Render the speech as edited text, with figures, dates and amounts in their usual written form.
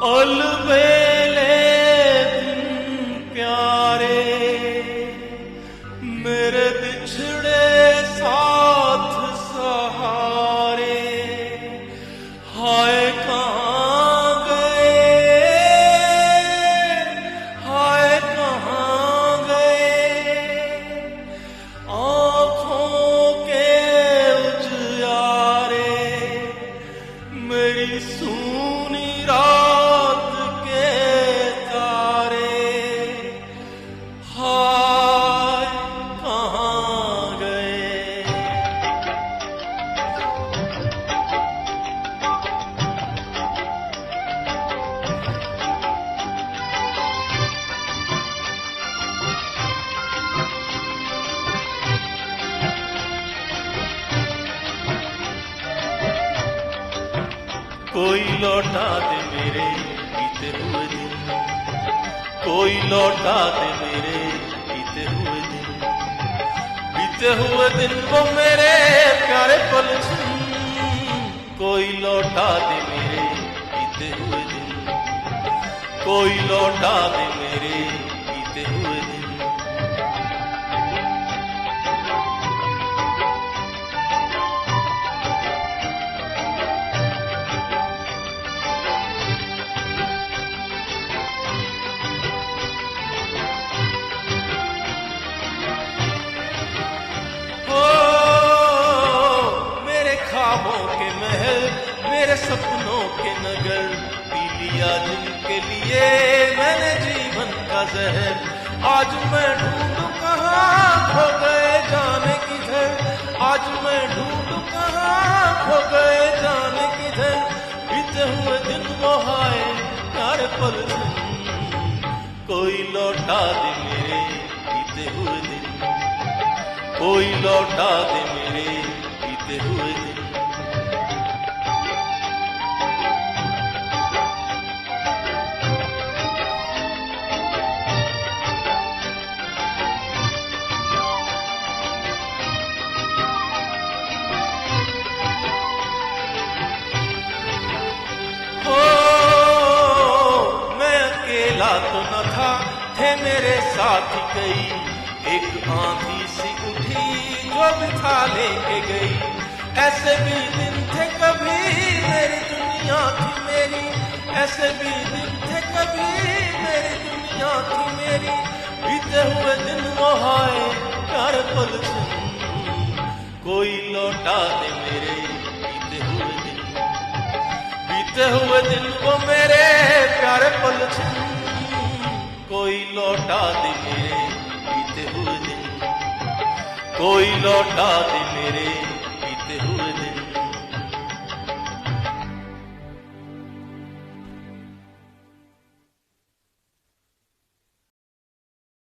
अलबेले दिन प्यारे मेरे बिछड़े साथ सहारे, हाय कहाँ गए, हाय कहाँ गए, आँखों के उजियारे मेरी सूनी रात के तारे, हाय कहाँ गए। कोई लौटा दे मेरे बीते हुए दिन, कोई लौटा दे मेरे बीते हुए दिन, बीते हुए दिन वो मेरे प्यारे पल छिन, कोई लौटा दे मेरे बीते हुए दिन, कोई लौटा दे मेरे बीते हुए दिन। ख्वाबों के महल मेरे सपनों के नगर, पी लिया जिनके लिए मैंने जीवन का जहर, आज मैं ढूंढूं कहाँ खो गए जाने किधर, आज मैं ढूंढूं कहाँ खो गए जाने किधर, बीते हुए दिन वो हाय प्यारे पल कोई लौटा दे मेरे बीते हुए दिन, कोई लौटा दे मेरे बीते हुए दिन। तो न था, थे मेरे साथ कई, एक आंधी सी उठी जो बिठा लेके गई, ऐसे भी दिन थे कभी मेरी दुनिया थी मेरी, ऐसे भी दिन थे कभी मेरी दुनिया थी मेरी, बीते हुए दिन वो हाय प्यारे पल कोई लौटा दे मेरे बीते हुए दिन, बीते हुए दिन वो मेरे प्यारे पल कोई लौटा दे मेरे बीते हुए दिन, कोई लौटा दे मेरे